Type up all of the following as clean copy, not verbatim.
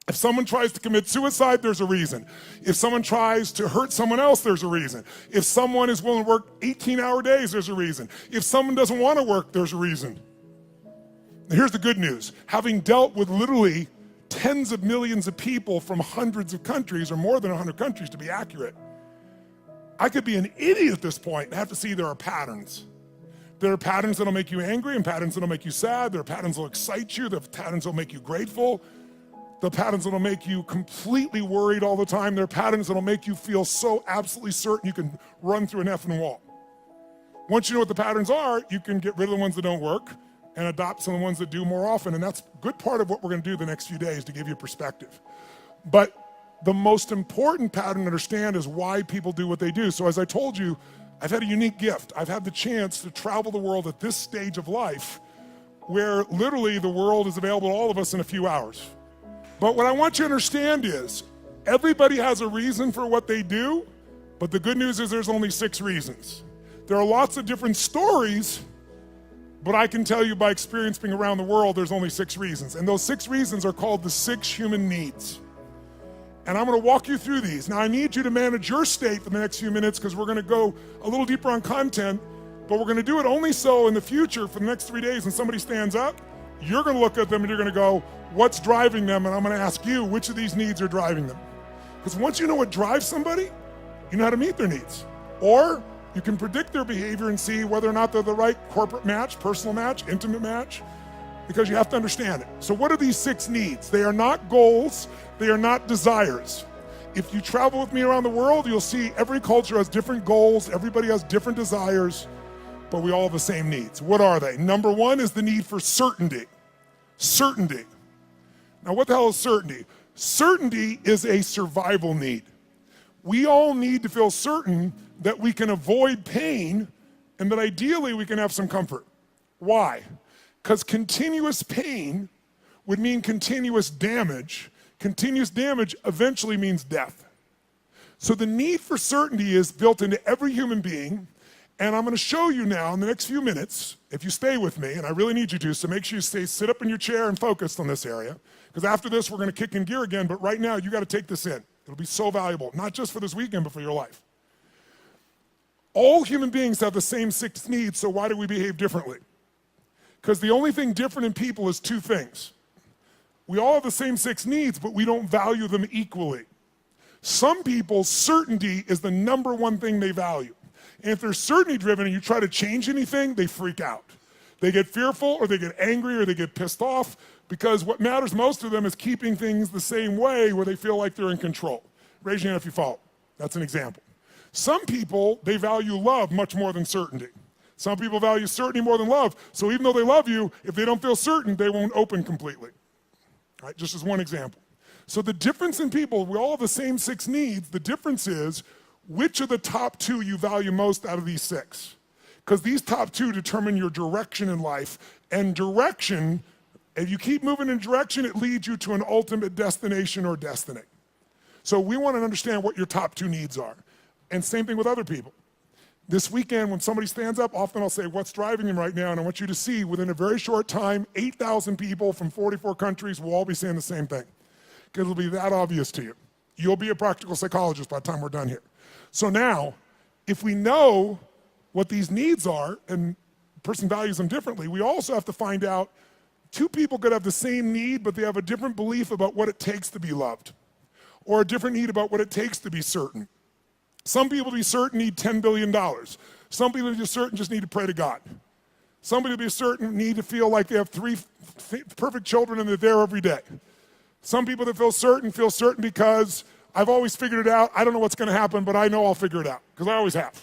If someone tries to commit suicide, there's a reason. If someone tries to hurt someone else, there's a reason. If someone is willing to work 18-hour days, there's a reason. If someone doesn't want to work, there's a reason. Here's the good news. Having dealt with literally tens of millions of people from hundreds of countries, or more than 100 countries to be accurate, I could be an idiot at this point and have to see there are patterns. There are patterns that'll make you angry and patterns that'll make you sad. There are patterns that'll excite you. There are patterns that'll make you grateful. The patterns that'll make you completely worried all the time. There are patterns that'll make you feel so absolutely certain you can run through an effing wall. Once you know what the patterns are, you can get rid of the ones that don't work and adopt some of the ones that do more often. And that's a good part of what we're gonna do the next few days to give you perspective. But the most important pattern to understand is why people do what they do. So as I told you, I've had a unique gift. I've had the chance to travel the world at this stage of life where literally the world is available to all of us in a few hours. But what I want you to understand is everybody has a reason for what they do, but the good news is there's only 6 reasons. There are lots of different stories, but I can tell you by experience being around the world, there's only 6 reasons. And those 6 reasons are called the 6 human needs. And I'm gonna walk you through these. Now I need you to manage your state for the next few minutes because we're gonna go a little deeper on content, but we're gonna do it only so in the future for the next 3 days when somebody stands up, you're gonna look at them and you're gonna go, what's driving them? And I'm gonna ask you, which of these needs are driving them? Because once you know what drives somebody, you know how to meet their needs. Or you can predict their behavior and see whether or not they're the right corporate match, personal match, intimate match, because you have to understand it. So what are these 6 needs? They are not goals, they are not desires. If you travel with me around the world, you'll see every culture has different goals, everybody has different desires, but we all have the same needs. What are they? Number 1 is the need for certainty. Certainty. Now what the hell is certainty? Certainty is a survival need. We all need to feel certain that we can avoid pain and that ideally we can have some comfort. Why? Because continuous pain would mean continuous damage. Continuous damage eventually means death. So the need for certainty is built into every human being, and I'm gonna show you now in the next few minutes, if you stay with me, and I really need you to, so make sure you sit up in your chair and focused on this area, because after this we're gonna kick in gear again, but right now you gotta take this in. It'll be so valuable, not just for this weekend, but for your life. All human beings have the same 6 needs, so why do we behave differently? Because the only thing different in people is 2 things. We all have the same 6 needs, but we don't value them equally. Some people, certainty is the number 1 thing they value. And if they're certainty driven and you try to change anything, they freak out. They get fearful or they get angry or they get pissed off because what matters most to them is keeping things the same way where they feel like they're in control. Raise your hand if you follow. That's an example. Some people, they value love much more than certainty. Some people value certainty more than love. So even though they love you, if they don't feel certain, they won't open completely. All right, just as one example. So the difference in people, we all have the same 6 needs. The difference is which of the top 2 you value most out of these 6. Because these top 2 determine your direction in life. And direction, if you keep moving in direction, it leads you to an ultimate destination or destiny. So we want to understand what your top 2 needs are. And same thing with other people. This weekend, when somebody stands up, often I'll say, what's driving them right now? And I want you to see, within a very short time, 8,000 people from 44 countries will all be saying the same thing. Because it'll be that obvious to you. You'll be a practical psychologist by the time we're done here. So now, if we know what these needs are, and a person values them differently, we also have to find out 2 people could have the same need, but they have a different belief about what it takes to be loved. Or a different need about what it takes to be certain. Some people to be certain need $10 billion. Some people to be certain just need to pray to God. Some people to be certain need to feel like they have 3 perfect children and they're there every day. Some people that feel certain because I've always figured it out. I don't know what's gonna happen, but I know I'll figure it out, because I always have.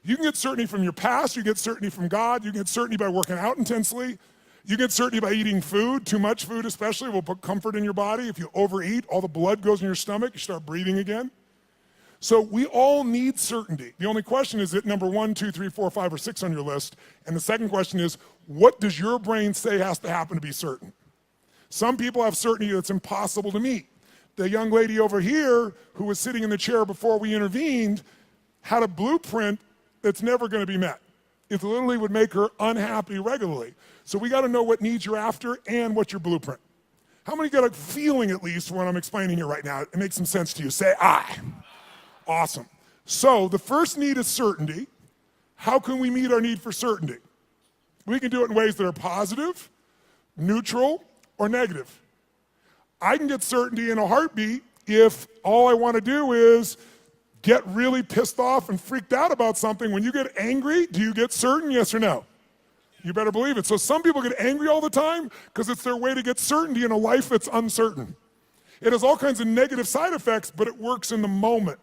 You can get certainty from your past, you get certainty from God, you get certainty by working out intensely, you get certainty by eating food. Too much food especially will put comfort in your body. If you overeat, all the blood goes in your stomach, you start breathing again. So we all need certainty. The only question is it number 1, 2, 3, 4, 5, or 6 on your list? And the second question is, what does your brain say has to happen to be certain? Some people have certainty that's impossible to meet. The young lady over here who was sitting in the chair before we intervened had a blueprint that's never gonna be met. It literally would make her unhappy regularly. So we gotta know what needs you're after and what's your blueprint. How many got a feeling at least when I'm explaining here right now? It makes some sense to you. Say I. Awesome. So the first need is certainty. How can we meet our need for certainty? We can do it in ways that are positive, neutral, or negative. I can get certainty in a heartbeat if all I want to do is get really pissed off and freaked out about something. When you get angry, do you get certain, yes or no? You better believe it. So some people get angry all the time because it's their way to get certainty in a life that's uncertain. It has all kinds of negative side effects, but it works in the moment.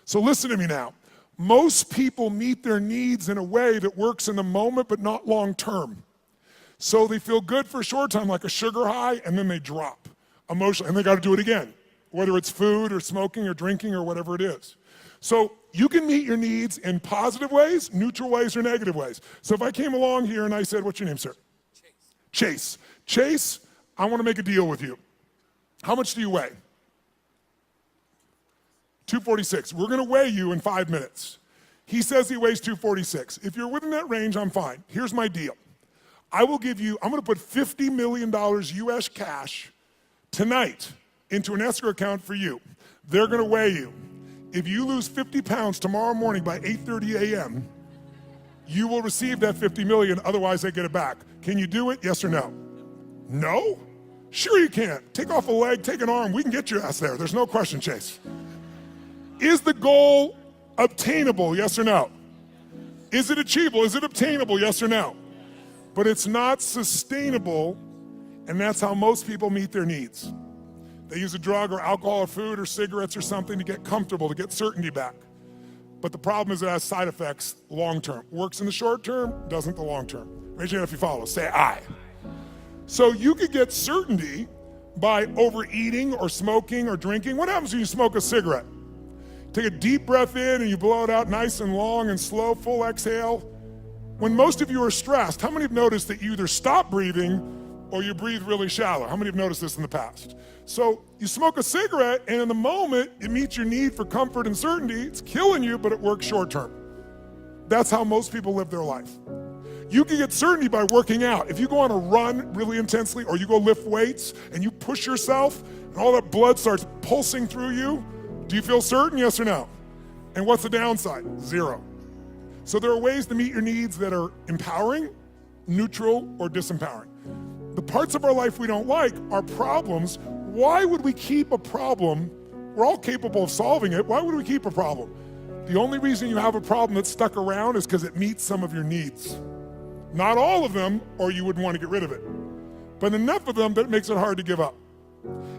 So listen to me now. Most people meet their needs in a way that works in the moment, but not long term. So they feel good for a short time, like a sugar high, and then they drop emotionally, and they got to do it again, whether it's food or smoking or drinking or whatever it is. So you can meet your needs in positive ways, neutral ways, or negative ways. So if I came along here and I said, what's your name, sir? Chase. Chase, I want to make a deal with you. How much do you weigh? 246. We're going to weigh you in 5 minutes. He says he weighs 246. If you're within that range, I'm fine. Here's my deal. I'm going to put $50 million US cash tonight into an escrow account for you. They're going to weigh you. If you lose 50 pounds tomorrow morning by 8:30 a.m., you will receive that 50 million, otherwise I get it back. Can you do it, yes or no? No? Sure you can. Take off a leg, take an arm, we can get your ass there. There's no question, Chase. Is the goal obtainable, yes or no? Is it achievable? Is it obtainable, yes or no? But it's not sustainable, and that's how most people meet their needs. They use a drug or alcohol or food or cigarettes or something to get comfortable, to get certainty back. But the problem is it has side effects long term. Works in the short term, doesn't the long term. Raise your hand if you follow. Say I. So you could get certainty by overeating or smoking or drinking. What happens when you smoke a cigarette? Take a deep breath in and you blow it out nice and long and slow, full exhale. When most of you are stressed, how many have noticed that you either stop breathing or you breathe really shallow? How many have noticed this in the past? So you smoke a cigarette, and in the moment, it meets your need for comfort and certainty. It's killing you, but it works short term. That's how most people live their life. You can get certainty by working out. If you go on a run really intensely, or you go lift weights, and you push yourself, and all that blood starts pulsing through you, do you feel certain, yes or no? And what's the downside? Zero. So there are ways to meet your needs that are empowering, neutral, or disempowering. The parts of our life we don't like are problems. Why would we keep a problem? We're all capable of solving it. Why would we keep a problem? The only reason you have a problem that's stuck around is because it meets some of your needs. Not all of them, or you wouldn't want to get rid of it. But enough of them that it makes it hard to give up.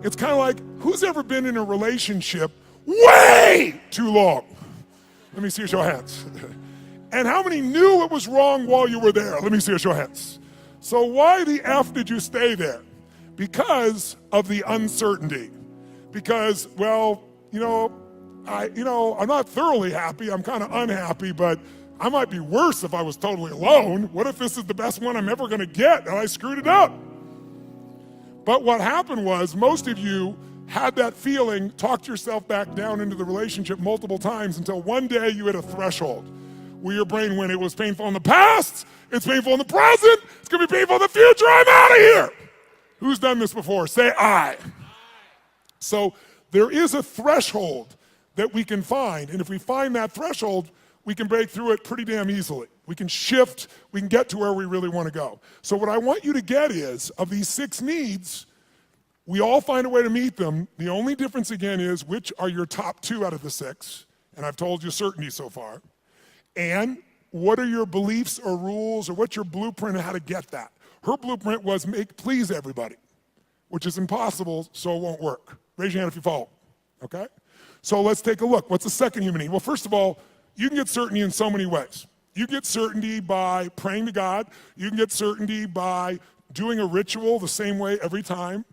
It's kind of like, who's ever been in a relationship way too long? Let me see your show of hands. And how many knew it was wrong while you were there? Let me see your show of hands. So why the F did you stay there? Because of the uncertainty. Because, well, I'm not thoroughly happy. I'm kind of unhappy, but I might be worse if I was totally alone. What if this is the best one I'm ever going to get and I screwed it up? But what happened was most of you had that feeling, talked yourself back down into the relationship multiple times until one day you hit a threshold where your brain went, it was painful in the past, it's painful in the present, it's going to be painful in the future, I'm out of here. Who's done this before? Say I. So there is a threshold that we can find, and if we find that threshold, we can break through it pretty damn easily. We can shift, we can get to where we really want to go. So what I want you to get is, of these 6 needs, we all find a way to meet them. The only difference again is which are your top 2 out of the 6, and I've told you certainty so far, and what are your beliefs or rules or what's your blueprint on how to get that? Her blueprint was please everybody, which is impossible, so it won't work. Raise your hand if you follow, okay? So let's take a look. What's the second human need? Well, first of all, you can get certainty in so many ways. You get certainty by praying to God. You can get certainty by doing a ritual the same way every time.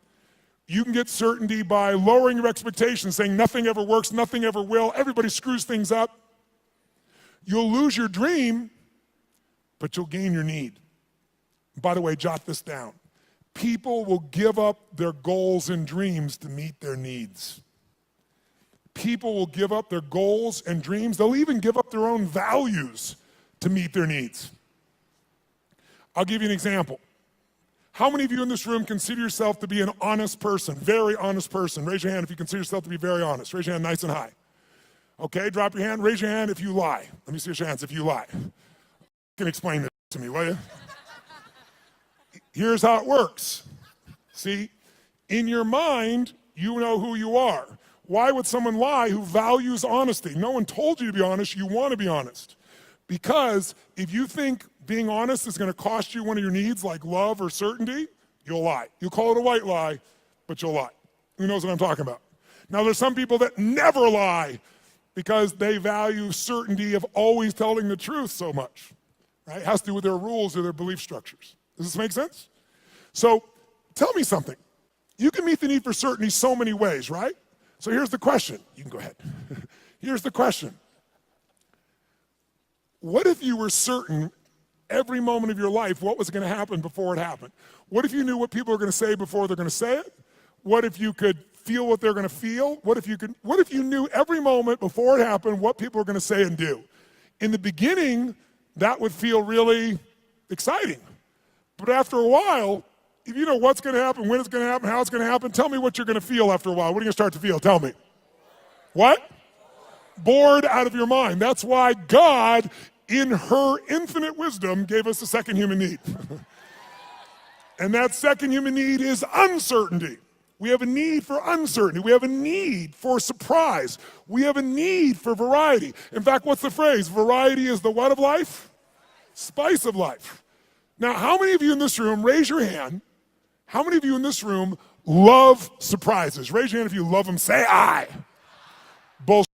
You can get certainty by lowering your expectations, saying nothing ever works, nothing ever will, everybody screws things up. You'll lose your dream, but you'll gain your need. By the way, jot this down. People will give up their goals and dreams to meet their needs. People will give up their goals and dreams. They'll even give up their own values to meet their needs. I'll give you an example. How many of you in this room consider yourself to be an honest person, very honest person? Raise your hand if you consider yourself to be very honest. Raise your hand nice and high. Okay, drop your hand. Raise your hand if you lie. Let me see your hands if you lie. You can explain this to me, will you? Here's how it works. See, in your mind, you know who you are. Why would someone lie who values honesty? No one told you to be honest. You want to be honest. Because if you think being honest is going to cost you one of your needs like love or certainty, you'll lie. You call it a white lie, but you'll lie. Who knows what I'm talking about? Now, there's some people that never lie because they value certainty of always telling the truth so much. Right? It has to do with their rules or their belief structures. Does this make sense? So tell me something. You can meet the need for certainty so many ways, right? So here's the question. You can go ahead. Here's the question. What if you were certain every moment of your life what was going to happen before it happened? What if you knew what people are going to say before they're going to say it? What if you could feel what they're going to feel? What if you knew every moment before it happened what people are going to say and do? In the beginning, that would feel really exciting. But after a while, if you know what's going to happen, when it's going to happen, how it's going to happen, tell me what you're going to feel after a while. What are you going to start to feel? Tell me. What? Bored out of your mind. That's why God, in her infinite wisdom, gave us a second human need. And that second human need is uncertainty. We have a need for uncertainty. We have a need for surprise. We have a need for variety. In fact, what's the phrase? Variety is the what of life? Spice of life. Now, how many of you in this room, raise your hand, how many of you in this room love surprises? Raise your hand if you love them. Say I. Bullshit.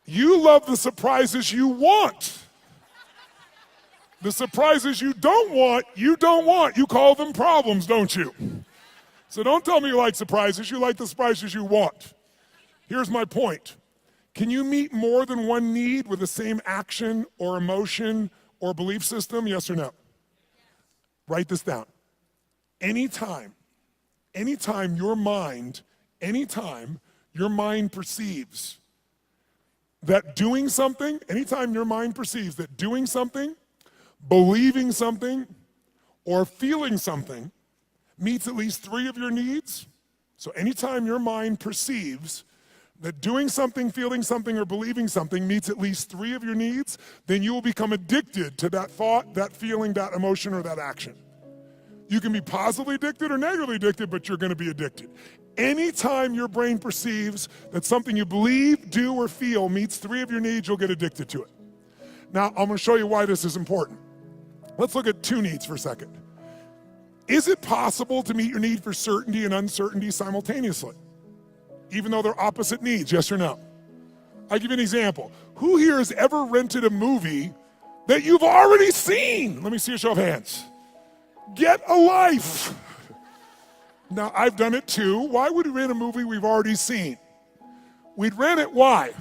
You love the surprises you want. The surprises you don't want, you don't want. You call them problems, don't you? So don't tell me you like surprises. You like the surprises you want. Here's my point. Can you meet more than one need with the same action or emotion or belief system? Yes or no? Write this down. Anytime your mind perceives that doing something, believing something, or feeling something meets at least 3 of your needs. So anytime your mind perceives that doing something, feeling something, or believing something meets at least 3 of your needs, then you will become addicted to that thought, that feeling, that emotion, or that action. You can be positively addicted or negatively addicted, but you're going to be addicted. Anytime your brain perceives that something you believe, do, or feel meets 3 of your needs, you'll get addicted to it. Now, I'm going to show you why this is important. Let's look at 2 needs for a second. Is it possible to meet your need for certainty and uncertainty simultaneously, even though they're opposite needs, yes or no? I'll give you an example. Who here has ever rented a movie that you've already seen? Let me see a show of hands. Get a life. Now, I've done it too. Why would we rent a movie we've already seen? We'd rent it, why?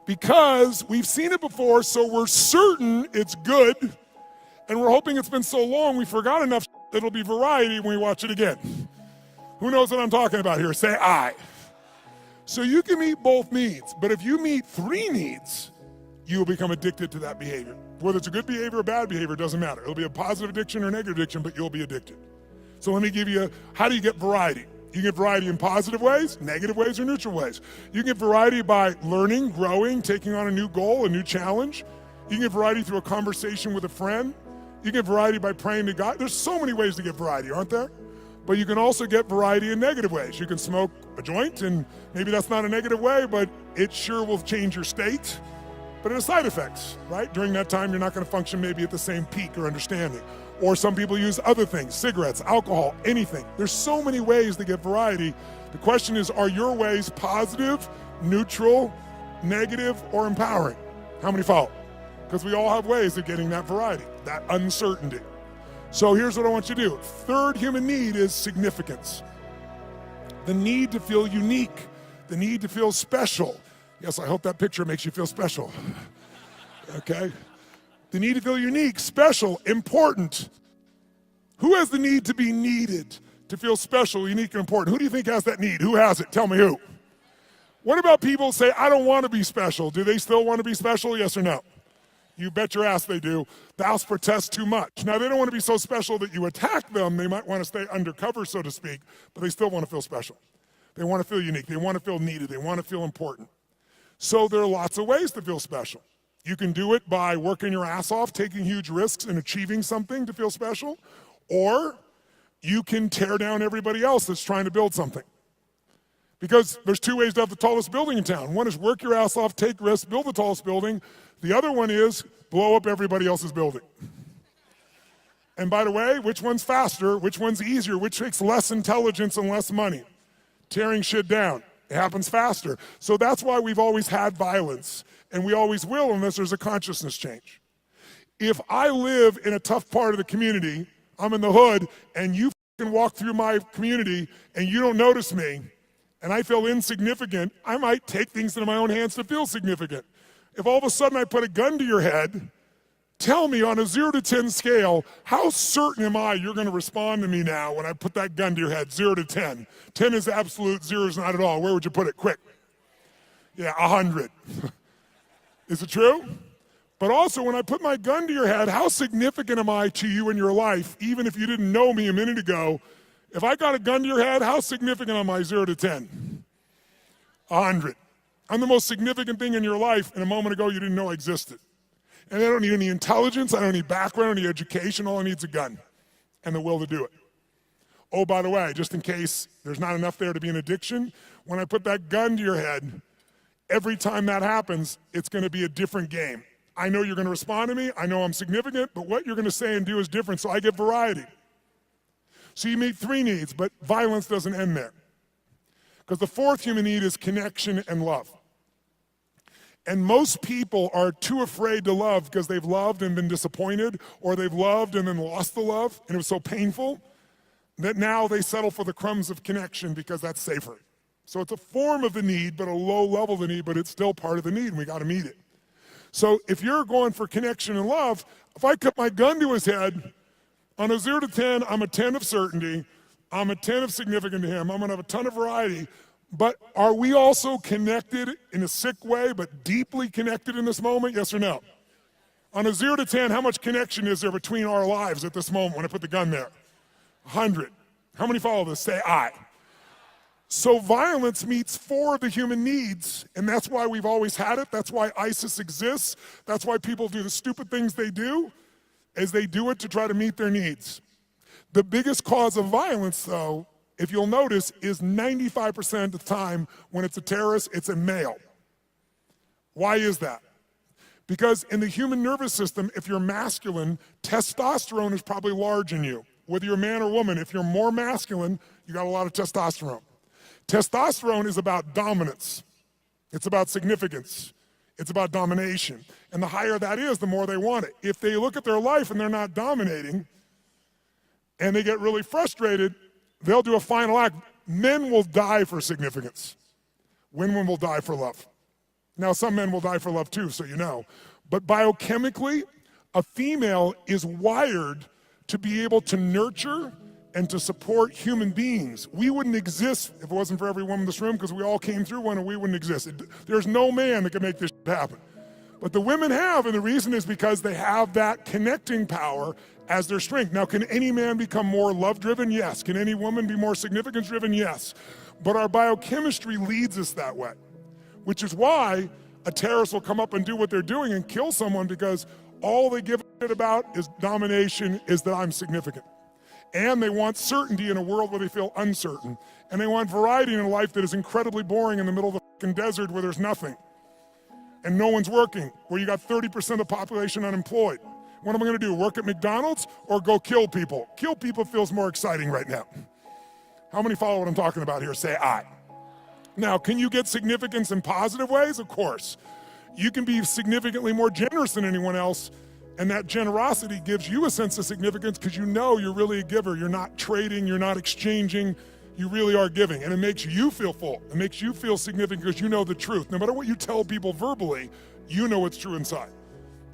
Because we've seen it before, so we're certain it's good, and we're hoping it's been so long we forgot enough that it'll be variety when we watch it again. Who knows what I'm talking about here? Say I. So you can meet both needs, but if you meet 3 needs, you will become addicted to that behavior. Whether it's a good behavior or bad behavior, doesn't matter. It'll be a positive addiction or a negative addiction, but you'll be addicted. So let me give you, how do you get variety? You can get variety in positive ways, negative ways, or neutral ways. You can get variety by learning, growing, taking on a new goal, a new challenge. You can get variety through a conversation with a friend. You can get variety by praying to God. There's so many ways to get variety, aren't there? But you can also get variety in negative ways. You can smoke a joint, and maybe that's not a negative way, but it sure will change your state. But it has side effects, right? During that time, you're not going to function maybe at the same peak or understanding. Or some people use other things, cigarettes, alcohol, anything. There's so many ways to get variety. The question is, are your ways positive, neutral, negative, or empowering? How many follow? Because we all have ways of getting that variety, that uncertainty. So here's what I want you to do. 3rd human need is significance. The need to feel unique, the need to feel special. Yes, I hope that picture makes you feel special. Okay? The need to feel unique, special, important. Who has the need to be needed, to feel special, unique, and important? Who do you think has that need? Who has it? Tell me who. What about people who say, I don't want to be special? Do they still want to be special? Yes or no? You bet your ass they do. Thou protest too much. Now, they don't want to be so special that you attack them. They might want to stay undercover, so to speak, but they still want to feel special. They want to feel unique. They want to feel needed. They want to feel important. So there are lots of ways to feel special. You can do it by working your ass off, taking huge risks and achieving something to feel special, or you can tear down everybody else that's trying to build something. Because there's two ways to have the tallest building in town. One is work your ass off, take risks, build the tallest building. The other one is blow up everybody else's building. And by the way, which one's faster, which one's easier, which takes less intelligence and less money? Tearing shit down. It happens faster. So that's why we've always had violence, and we always will unless there's a consciousness change. If I live in a tough part of the community, I'm in the hood, and you can walk through my community and you don't notice me, and I feel insignificant, I might take things into my own hands to feel significant. If all of a sudden I put a gun to your head, tell me on a 0 to 10 scale, how certain am I you're going to respond to me now when I put that gun to your head, 0 to 10? 10 is absolute, 0 is not at all. Where would you put it? Quick. Yeah, 100. Is it true? But also, when I put my gun to your head, how significant am I to you in your life, even if you didn't know me a minute ago? If I got a gun to your head, how significant am I, 0 to 10? 100. I'm the most significant thing in your life, and a moment ago you didn't know I existed. And I don't need any intelligence, I don't need background, I don't need education, all I need is a gun and the will to do it. Oh, by the way, just in case there's not enough there to be an addiction, when I put that gun to your head, every time that happens, it's gonna be a different game. I know you're gonna respond to me, I know I'm significant, but what you're gonna say and do is different, so I get variety. So you meet 3 needs, but violence doesn't end there. Because the 4th human need is connection and love. And most people are too afraid to love because they've loved and been disappointed, or they've loved and then lost the love, and it was so painful that now they settle for the crumbs of connection because that's safer. So it's a form of the need, but a low level of the need, but it's still part of the need, and we gotta meet it. So if you're going for connection and love, if I cut my gun to his head, on a 0 to 10, I'm a 10 of certainty, I'm a 10 of significant to him, I'm gonna have a ton of variety, but are we also connected in a sick way, but deeply connected in this moment, yes or no? On a 0 to 10, how much connection is there between our lives at this moment when I put the gun there? 100. How many follow this? Say I. So violence meets 4 of the human needs, and that's why we've always had it, that's why ISIS exists, that's why people do the stupid things they do, is they do it to try to meet their needs. The biggest cause of violence, though, if you'll notice, is 95% of the time when it's a terrorist, it's a male. Why is that? Because in the human nervous system, if you're masculine, testosterone is probably large in you. Whether you're a man or woman, if you're more masculine, you got a lot of testosterone. Testosterone is about dominance. It's about significance. It's about domination. And the higher that is, the more they want it. If they look at their life and they're not dominating, and they get really frustrated, they'll do a final act. Men will die for significance. Women will die for love. Now, some men will die for love too, so you know. But biochemically, a female is wired to be able to nurture and to support human beings. We wouldn't exist if it wasn't for every woman in this room, because we all came through one and we wouldn't exist. There's no man that can make this happen. But the women have, and the reason is because they have that connecting power as their strength. Now, can any man become more love-driven? Yes. Can any woman be more significance-driven? Yes. But our biochemistry leads us that way, which is why a terrorist will come up and do what they're doing and kill someone, because all they give a shit about is domination, is that I'm significant. And they want certainty in a world where they feel uncertain. And they want variety in a life that is incredibly boring in the middle of the fucking desert where there's nothing. And no one's working, where you got 30% of the population unemployed. What am I gonna do, work at McDonald's or go kill people? Kill people feels more exciting right now. How many follow what I'm talking about here? Say I. Now, can you get significance in positive ways? Of course. You can be significantly more generous than anyone else, and that generosity gives you a sense of significance because you know you're really a giver. You're not trading, you're not exchanging, you really are giving. And it makes you feel full. It makes you feel significant because you know the truth. No matter what you tell people verbally, you know what's true inside.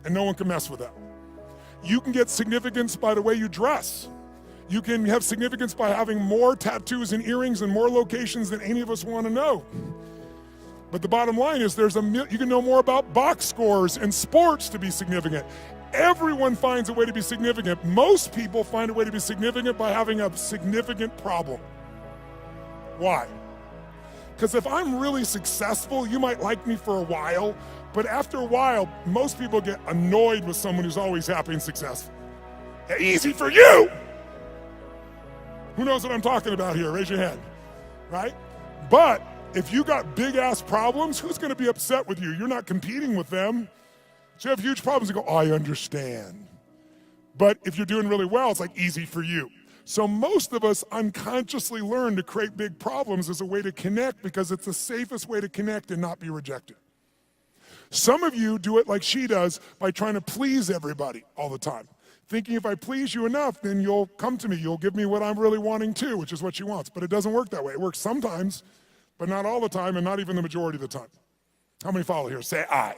And no one can mess with that. You can get significance by the way you dress. You can have significance by having more tattoos and earrings in more locations than any of us want to know. But the bottom line is you can know more about box scores and sports to be significant. Everyone finds a way to be significant. Most people find a way to be significant by having a significant problem. Why? Because if I'm really successful, you might like me for a while, but after a while, most people get annoyed with someone who's always happy and successful. Easy for you! Who knows what I'm talking about here? Raise your hand, right? But if you got big ass problems, who's gonna be upset with you? You're not competing with them. So you have huge problems, you go, oh, I understand. But if you're doing really well, it's like easy for you. So most of us unconsciously learn to create big problems as a way to connect because it's the safest way to connect and not be rejected. Some of you do it like she does by trying to please everybody all the time. Thinking if I please you enough, then you'll come to me, you'll give me what I'm really wanting too, which is what she wants. But it doesn't work that way. It works sometimes, but not all the time and not even the majority of the time. How many follow here? Say I.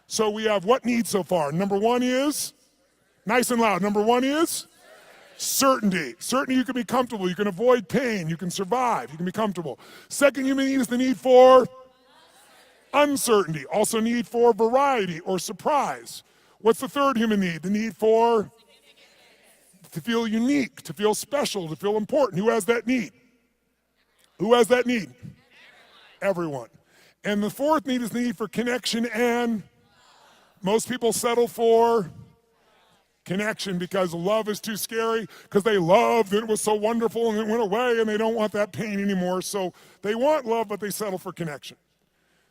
So we have what needs so far? Number one is, nice and loud, number one is certainty. Certainty you can be comfortable, you can avoid pain, you can survive, you can be comfortable. Second human need is the need for uncertainty. Also need for variety or surprise. What's the third human need? The need for to feel unique, to feel special, to feel important. Who has that need? Who has that need? Everyone. And the fourth need is the need for connection, and most people settle for connection because love is too scary, because they loved and it was so wonderful and it went away and they don't want that pain anymore. So they want love, but they settle for connection.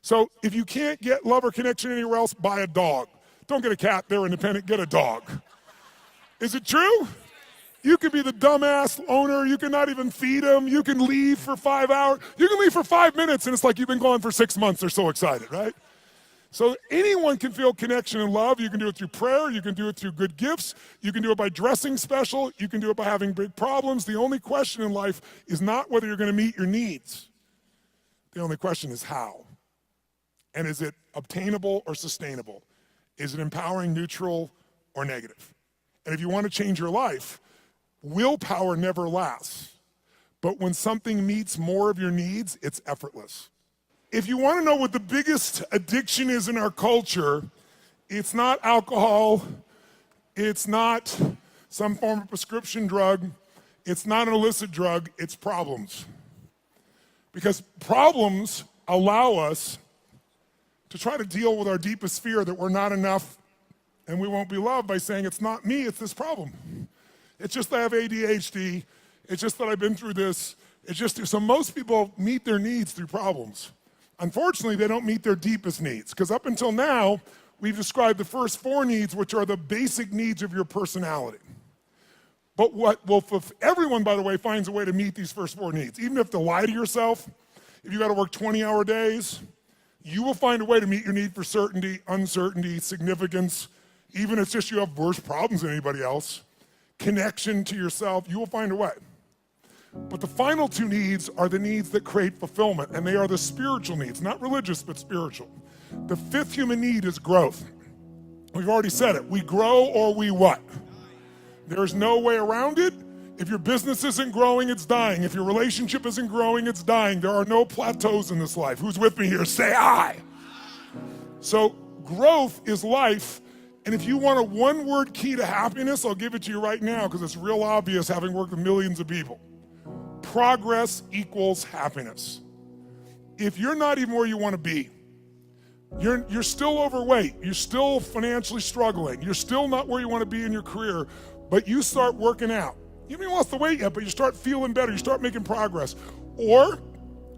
So if you can't get love or connection anywhere else, buy a dog. Don't get a cat, they're independent, get a dog. Is it true? You could be the dumbass owner, you can not even feed them, you can leave for 5 hours, you can leave for 5 minutes and it's like you've been gone for 6 months, they're so excited, right? So anyone can feel connection and love. You can do it through prayer, you can do it through good gifts, you can do it by dressing special, you can do it by having big problems. The only question in life is not whether you're gonna meet your needs. The only question is how. And is it obtainable or sustainable? Is it empowering, neutral, or negative? And if you want to change your life, willpower never lasts. But when something meets more of your needs, it's effortless. If you want to know what the biggest addiction is in our culture, it's not alcohol, it's not some form of prescription drug, it's not an illicit drug, it's problems. Because problems allow us to try to deal with our deepest fear that we're not enough and we won't be loved by saying, it's not me, it's this problem. It's just that I have ADHD, it's just that I've been through this, it's just, so most people meet their needs through problems. Unfortunately, they don't meet their deepest needs, because up until now, we've described the first 4 needs, which are the basic needs of your personality. But if everyone, by the way, finds a way to meet these first 4 needs, even if to lie to yourself, if you gotta work 20-hour days, you will find a way to meet your need for certainty, uncertainty, significance, even if it's just you have worse problems than anybody else, connection to yourself, you will find a way. But the final 2 needs are the needs that create fulfillment, and they are the spiritual needs, not religious, but spiritual. The 5th human need is growth. We've already said it, we grow or we what? There's no way around it. If your business isn't growing, it's dying. If your relationship isn't growing, it's dying. There are no plateaus in this life. Who's with me here? Say I. So growth is life. And if you want a one-word key to happiness, I'll give it to you right now because it's real obvious having worked with millions of people. Progress equals happiness. If you're not even where you want to be, you're still overweight, you're still financially struggling, you're still not where you want to be in your career, but you start working out. You haven't lost the weight yet, but you start feeling better, you start making progress. Or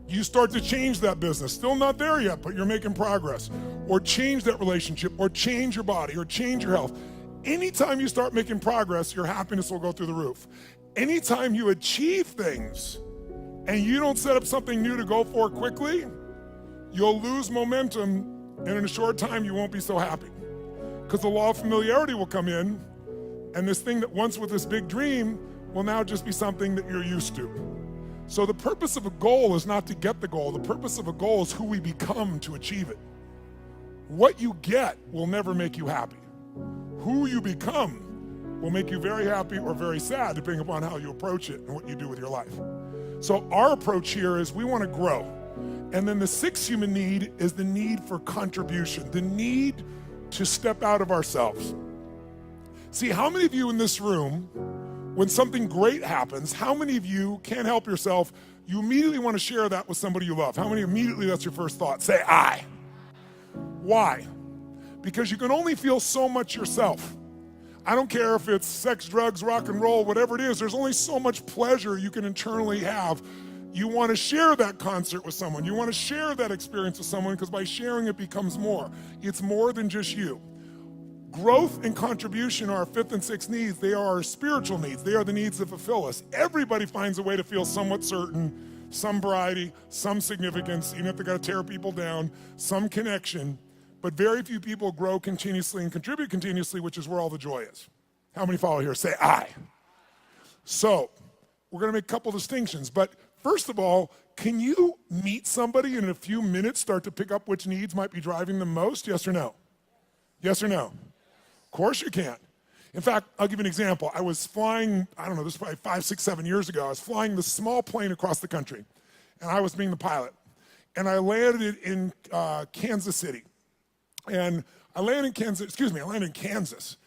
you start to change that business, still not there yet, but you're making progress. Or change that relationship, or change your body, or change your health. Anytime you start making progress, your happiness will go through the roof. Anytime you achieve things and you don't set up something new to go for quickly, you'll lose momentum, and in a short time you won't be so happy. Because the law of familiarity will come in, and this thing that once was this big dream will now just be something that you're used to. So the purpose of a goal is not to get the goal. The purpose of a goal is who we become to achieve it. What you get will never make you happy. Who you become will make you very happy or very sad, depending upon how you approach it and what you do with your life. So our approach here is we want to grow. And then the sixth human need is the need for contribution, the need to step out of ourselves. See, how many of you in this room, when something great happens, how many of you can't help yourself, you immediately want to share that with somebody you love? How many immediately that's your first thought? Say, I. Why? Because you can only feel so much yourself. I don't care if it's sex, drugs, rock and roll, whatever it is, there's only so much pleasure you can internally have. You want to share that concert with someone. You want to share that experience with someone, because by sharing it becomes more. It's more than just you. Growth and contribution are our fifth and sixth needs. They are our spiritual needs. They are the needs that fulfill us. Everybody finds a way to feel somewhat certain, some variety, some significance, even if they got to tear people down, some connection. But very few people grow continuously and contribute continuously, which is where all the joy is. How many follow here? Say I. So we're going to make a couple distinctions. But first of all, can you meet somebody and in a few minutes start to pick up which needs might be driving them most? Yes or no? Yes or no? Of course you can. In fact, I'll give you an example. I was flying, I don't know, this was probably 5, 6, 7 years ago. I was flying this small plane across the country, and I was being the pilot. And I landed in Kansas City. And I landed in Kansas.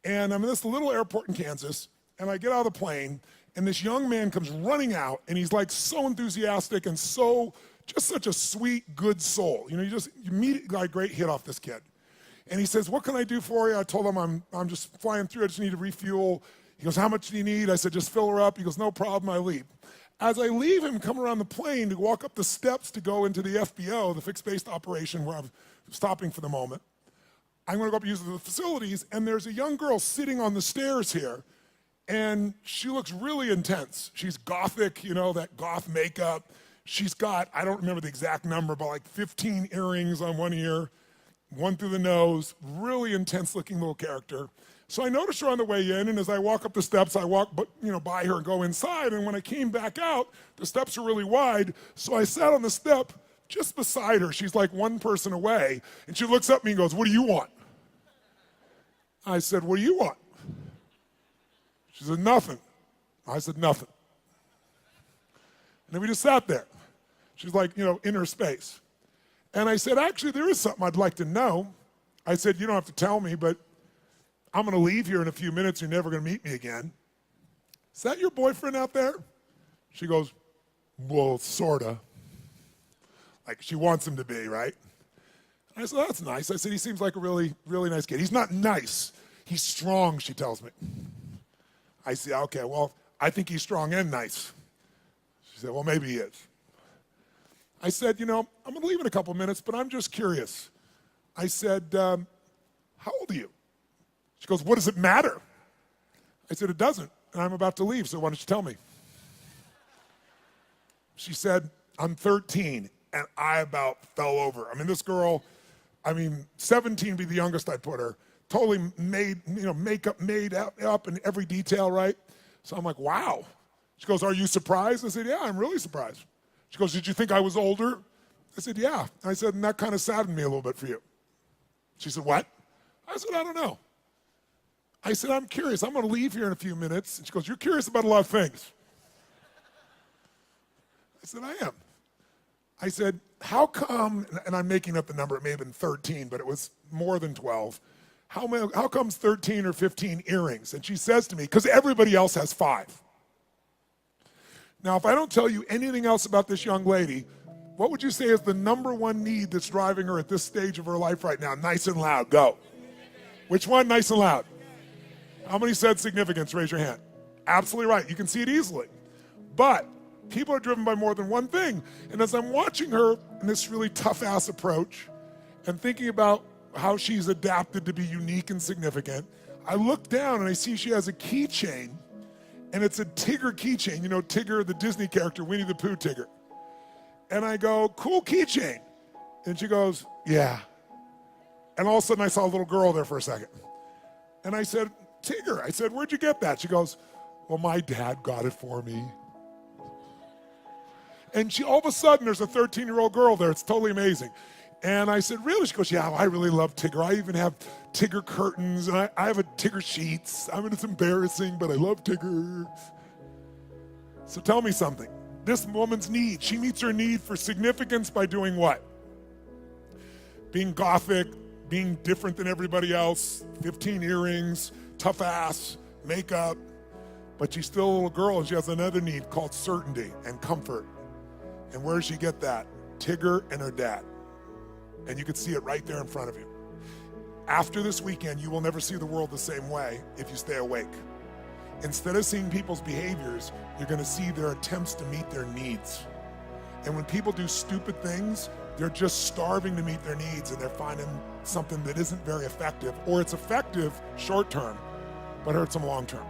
And I'm in this little airport in Kansas, and I get out of the plane, and this young man comes running out, and he's like so enthusiastic and so, just such a sweet, good soul. You know, you immediately got a great hit off this kid. And he says, what can I do for you? I told him I'm just flying through, I just need to refuel. He goes, how much do you need? I said, just fill her up. He goes, no problem, I leave. As I leave him, come around the plane to walk up the steps to go into the FBO, the fixed-based operation where I'm stopping for the moment, I'm gonna go up and use the facilities, and there's a young girl sitting on the stairs here, and she looks really intense. She's gothic, you know, that goth makeup. She's got, I don't remember the exact number, but like 15 earrings on one ear, one through the nose, really intense looking little character. So I noticed her on the way in, and as I walk up the steps, I walk by her and go inside, and when I came back out, the steps are really wide, so I sat on the step just beside her. She's like one person away, and she looks up at me and goes, what do you want? I said, what do you want? She said, nothing. I said, nothing. And then we just sat there. She's like, in her space. And I said, actually, there is something I'd like to know. I said, you don't have to tell me, but I'm going to leave here in a few minutes. You're never going to meet me again. Is that your boyfriend out there? She goes, well, sort of. Like she wants him to be, right? And I said, that's nice. I said, he seems like a really, really nice kid. He's not nice. He's strong, she tells me. I said, okay, well, I think he's strong and nice. She said, well, maybe he is. I said, I'm going to leave in a couple minutes, but I'm just curious. I said, how old are you? She goes, what does it matter? I said, it doesn't, and I'm about to leave, so why don't you tell me? She said, I'm 13, and I about fell over. I mean, this girl, 17 would be the youngest I put her, totally made, makeup made up in every detail, right? So I'm like, wow. She goes, are you surprised? I said, yeah, I'm really surprised. She goes, did you think I was older? I said, yeah. I said, and that kind of saddened me a little bit for you. She said, what? I said, I don't know. I said, I'm curious. I'm going to leave here in a few minutes. And she goes, you're curious about a lot of things. I said, I am. I said, how come, and I'm making up the number, it may have been 13, but it was more than 12. How comes 13 or 15 earrings? And she says to me, because everybody else has 5. Now, if I don't tell you anything else about this young lady, what would you say is the number one need that's driving her at this stage of her life right now? Nice and loud, go. Which one, nice and loud? How many said significance? Raise your hand. Absolutely right, you can see it easily. But people are driven by more than one thing. And as I'm watching her in this really tough-ass approach and thinking about how she's adapted to be unique and significant, I look down and I see she has a keychain, and it's a Tigger keychain. You know Tigger, the Disney character, Winnie the Pooh Tigger. And I go, cool keychain. And she goes, yeah. And all of a sudden I saw a little girl there for a second. And I said, Tigger, I said, where'd you get that? She goes, well, my dad got it for me. And all of a sudden, there's a 13-year-old girl there. It's totally amazing. And I said, really? She goes, yeah, I really love Tigger. I even have Tigger curtains, and I have a Tigger sheets. It's embarrassing, but I love Tigger. So tell me something. this woman's need. She meets her need for significance by doing what? Being gothic, being different than everybody else, 15 earrings, tough ass, makeup. But she's still a little girl and she has another need called certainty and comfort. And where does she get that? Tigger and her dad. And you can see it right there in front of you. After this weekend, you will never see the world the same way if you stay awake. Instead of seeing people's behaviors, you're going to see their attempts to meet their needs. And when people do stupid things, they're just starving to meet their needs and they're finding something that isn't very effective, or it's effective short term, but hurts them long term.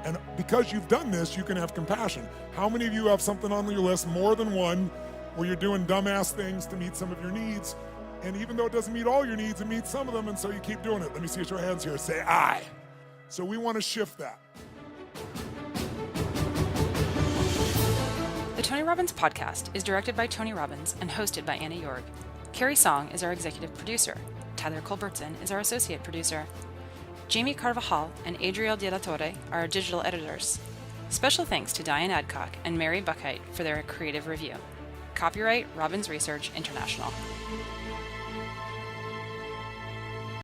And because you've done this, you can have compassion. How many of you have something on your list, more than one, where you're doing dumbass things to meet some of your needs? And even though it doesn't meet all your needs, it meets some of them, and so you keep doing it. Let me see your hands here. Say I. So we want to shift that. The Tony Robbins podcast is directed by Tony Robbins and hosted by Anna Jorg. Carrie Song is our executive producer. Tyler Culbertson is our associate producer. Jamie Carvajal and Adriel De La Torre are our digital editors. Special thanks to Diane Adcock and Mary Buckheit for their creative review. Copyright Robbins Research International.